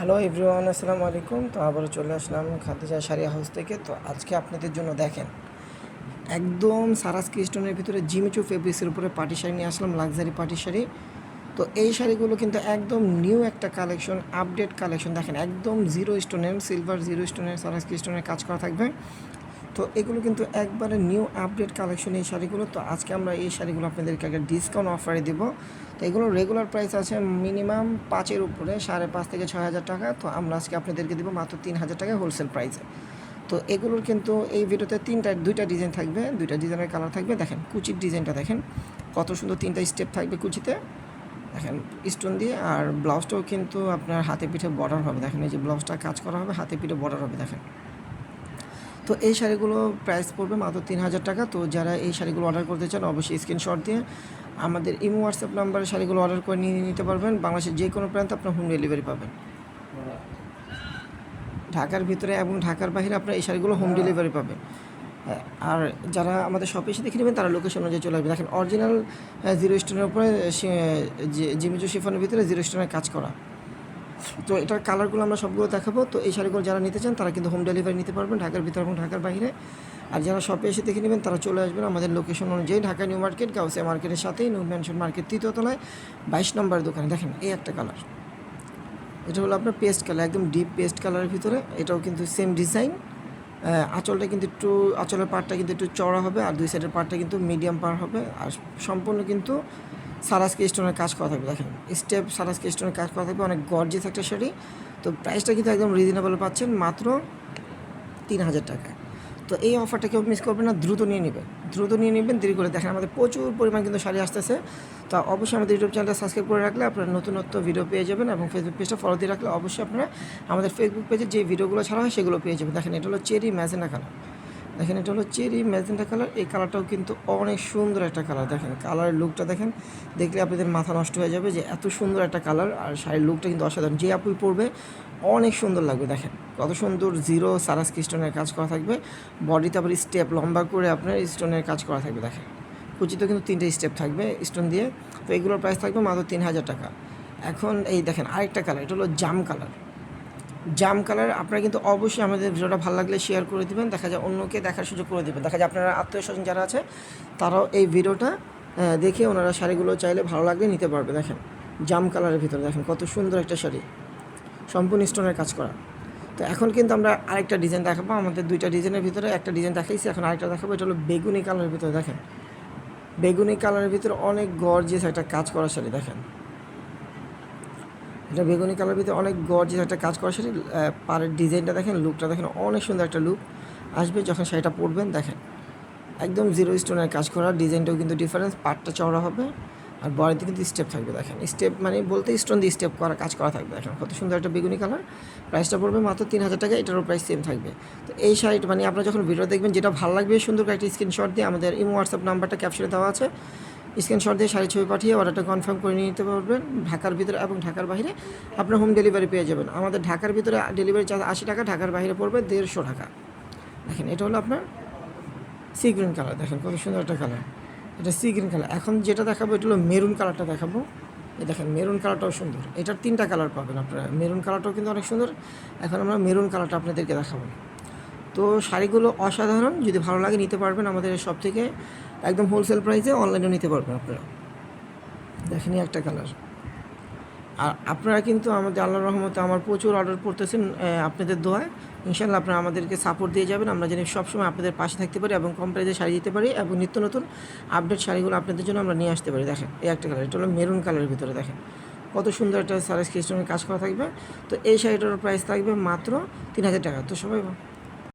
Hello everyone, আসসালামু আলাইকুম। তো আবারও চলে আসলাম খাদিজা শাড়ি হাউস থেকে। তো আজকে আপনাদের জন্য দেখেন একদম সারাস স্টোনের ভিতরে জিমিচু ফেব্রিক্সের উপরে পাটি শাড়ি নিয়ে আসলাম, লাক্সারি পাটি শাড়ি। তো এই শাড়িগুলো কিন্তু একদম নিউ একটা কালেকশন, আপডেট কালেকশন। দেখেন একদম জিরো স্টোনের, সিলভার জিরো স্টোনের, সারাস স্টোনের কাজ করা থাকবে। তো এগুলো কিন্তু একবারে নিউ আপডেট কালেকশন এই শাড়িগুলো। তো আজকে আমরা এই শাড়িগুলো আপনাদেরকে একটা ডিসকাউন্ট অফারে দিব। তো এগুলোর রেগুলার প্রাইস আছে মিনিমাম 5-এর উপরে, 5.5 থেকে 6,000 টাকা। তো আমরা আজকে আপনাদেরকে দেবো মাত্র 3,000 টাকায় হোলসেল প্রাইসে। তো এগুলোর কিন্তু এই ভিডিওতে দুইটা ডিজাইন থাকবে, দুইটা ডিজাইনের কালার থাকবে। দেখেন কুচির ডিজাইনটা দেখেন কত সুন্দর, 3টা স্টেপ থাকবে কুচিতে, দেখেন স্টোন দিয়ে। আর ব্লাউজটাও কিন্তু আপনার হাতে পিঠে বর্ডার হবে। দেখেন এই যে ব্লাউজটা কাজ করা হবে, হাতে পিঠে বর্ডার হবে দেখেন। তো এই শাড়িগুলো প্রাইস পড়বে মাত্র 3,000 টাকা। তো যারা এই শাড়িগুলো অর্ডার করতে চান অবশ্যই স্ক্রিনশট দিয়ে আমাদের ইমো হোয়াটসঅ্যাপ নাম্বারে শাড়িগুলো অর্ডার করে নিয়ে নিতে পারবেন। বাংলাদেশের যে কোনো প্রান্তে আপনার হোম ডেলিভারি পাবেন। ঢাকার ভিতরে এবং ঢাকার বাইরে আপনার এই শাড়িগুলো হোম ডেলিভারি পাবেন। আর যারা আমাদের শপে এসে দেখে নেবেন তারা লোকেশন অনুযায়ী চলে আসবে। দেখেন অরিজিনাল জিরো স্টোনের উপরে জিমিচু শিফনের ভিতরে জিরো স্টোনের কাজ করা। তো এটার কালারগুলো আমরা সবগুলো দেখাবো। তো এই শাড়িগুলো যারা নিতে চান তারা কিন্তু হোম ডেলিভারি নিতে পারবেন ঢাকার ভিতরে এবং ঢাকার বাইরে। আর যারা শপে এসে দেখে নেবেন তারা চলে আসবেন আমাদের লোকেশন অনুযায়ী, ঢাকা নিউ মার্কেট, গাউসিয়া মার্কেটের সাথেই নূর ম্যানশন মার্কেট 3য় তলায় 22 নম্বর দোকানে। দেখেন এই একটা কালার, এটা হলো আপনার পেস্ট কালার, একদম ডিপ পেস্ট কালারের ভিতরে। এটাও কিন্তু সেম ডিজাইন। আঁচলটা কিন্তু একটু, আঁচলের পাড়টা কিন্তু একটু চড়া হবে, আর দুই সাইডের পাড়টা কিন্তু মিডিয়াম পাড় হবে। আর সম্পূর্ণ কিন্তু সারাস্কি স্টোনের কাজ করা থাকবে। দেখেন স্টেপ সারাস্কি স্টোনের কাজ করা থাকবে, অনেক গর্জিয়াস একটা শাড়ি। তো প্রাইসটা কিন্তু একদম রিজনেবল পাচ্ছেন, মাত্র 3,000 টাকা। তো এই অফারটা কেউ মিস করবেন না, দ্রুত নিয়ে নেবেন, দেরি করে। দেখেন আমাদের প্রচুর পরিমাণ কিন্তু শাড়ি আসতেছে। তো অবশ্যই আমাদের ইউটিউব চ্যানেলটা সাবস্ক্রাইব করে রাখলে আপনারা নতুনত্ব ভিডিও পেয়ে যাবেন, এবং ফেসবুক পেজটা ফলো দিয়ে রাখলে অবশ্যই আপনারা আমাদের ফেসবুক পেজে যে ভিডিওগুলো ছাড়া হয় সেগুলো পেয়ে যাবেন। দেখেন এটা হলো চেরি ম্যাজেন্টা কালার, দেখেন এটা হলো চেরি ম্যাজেন্টা কালার। এই কালারটাও কিন্তু অনেক সুন্দর একটা কালার। দেখেন কালারের লুকটা দেখেন, দেখলে আপনাদের মাথা নষ্ট হয়ে যাবে যে এত সুন্দর একটা কালার। আর শাড়ির লুকটা কিন্তু অসাধারণ, যে আপুই পরবে অনেক সুন্দর লাগবে। দেখেন কত সুন্দর জিরো সারাস্কি স্টোনের কাজ করা থাকবে। বডিতে আবার স্টেপ লম্বা করে আপনার স্টোনের কাজ করা থাকবে। দেখেন কুচিতে কিন্তু 3টে স্টেপ থাকবে স্টোন দিয়ে। তো এগুলোর প্রাইস থাকবে মাত্র 3,000 টাকা। এখন এই দেখেন আরেকটা কালার, এটা হলো জাম কালার। আপনারা কিন্তু অবশ্যই আমাদের ভিডিওটা ভালো লাগলে শেয়ার করে দেবেন, দেখা যায় অন্যকে দেখার সুযোগ করে দেবেন। দেখা যায় আপনারা আত্মীয় স্বজন যারা আছে তারাও এই ভিডিওটা দেখে ওনারা শাড়িগুলো চাইলে ভালো লাগলে নিতে পারবে। দেখেন জাম কালারের ভিতরে দেখেন কত সুন্দর একটা শাড়ি, সম্পূর্ণ স্টোনের কাজ করা। তো এখন কিন্তু আমরা আরেকটা ডিজাইন দেখাবো। আমাদের দুইটা ডিজাইনের ভিতরে একটা ডিজাইন দেখাইছি, এখন আরেকটা দেখাবো। এটা হলো বেগুনি কালারের ভিতরে। দেখেন বেগুনি কালারের ভিতরে অনেক গর্জিয়াস একটা কাজ করা শাড়ি। দেখেন এটা বেগুনি কালার ভিতরে অনেক গর্জিয়াস একটা কাজ করা শাড়ি। পাড়ের ডিজাইনটা দেখেন, লুকটা দেখেন, অনেক সুন্দর একটা লুক আসবে যখন শাড়িটা পরবেন। দেখেন একদম জিরো স্টোনের কাজ করা, ডিজাইনটাও কিন্তু ডিফারেন্স, পাড়টা চওড়া হবে আর বডিতে কিন্তু স্টেপ থাকবে। দেখেন স্টেপ মানে বলতে স্টোন দিয়ে স্টেপ করা কাজ করা থাকবে। দেখেন কত সুন্দর একটা বেগুনি কালার। প্রাইসটা পড়বে মাত্র 3,000 টাকা, এটারও প্রাইস সেম থাকবে। তো এই শাড়িটা মানে আপনারা যখন ভিডিও দেখবেন যেটা ভালো লাগবে সুন্দর করে একটা স্ক্রিনশট দিয়ে আমাদের ইমো হোয়াটসঅ্যাপ নাম্বারটা ক্যাপশনে দেওয়া আছে, স্ক্রিনশট দিয়ে শাড়ি ছবি পাঠিয়ে অর্ডারটা কনফার্ম করে নিয়ে নিতে পারবেন। ঢাকার ভিতরে এবং ঢাকার বাইরে আপনার হোম ডেলিভারি পেয়ে যাবেন। আমাদের ঢাকার ভিতরে ডেলিভারি চার্জ 80 টাকা, ঢাকার বাইরে পড়বে 150 টাকা। দেখেন এটা হলো আপনার সি গ্রিন কালার, দেখেন কত সুন্দর একটা কালার, এটা সি গ্রিন কালার। এখন যেটা দেখাবো এটা হলো মেরুন কালারটা দেখাবো। এই দেখেন মেরুন কালারটাও সুন্দর, এটার 3টা কালার পাবেন আপনারা। মেরুন কালারটাও কিন্তু অনেক সুন্দর। এখন আমরা মেরুন কালারটা আপনাদেরকে দেখাবো। তো শাড়িগুলো অসাধারণ, যদি ভালো লাগে নিতে পারবেন আমাদের সব থেকে একদম হোলসেল প্রাইসে, অনলাইনেও নিতে পারবেন আপনারা। দেখেনই একটা কালার। আর আপনারা কিন্তু আমাদের আল্লাহর রহমতে আমার প্রচুর অর্ডার করতেছেন আপনাদের দোয়ায়। ইনশাআল্লাহ আপনারা আমাদেরকে সাপোর্ট দিয়ে যাবেন, আমরা যেন সবসময় আপনাদের পাশে থাকতে পারি এবং কম প্রাইসে শাড়ি দিতে পারি, এবং নিত্য নতুন আপডেট শাড়িগুলো আপনাদের জন্য আমরা নিয়ে আসতে পারি। দেখেন এই একটা কালার, এটা হলো মেরুন কালারের ভিতরে। দেখেন কত সুন্দর একটা সারাস স্টোনের কাজ করা থাকবে। তো এই শাড়িটার প্রাইস থাকবে মাত্র 3,000 টাকা। তো সবাই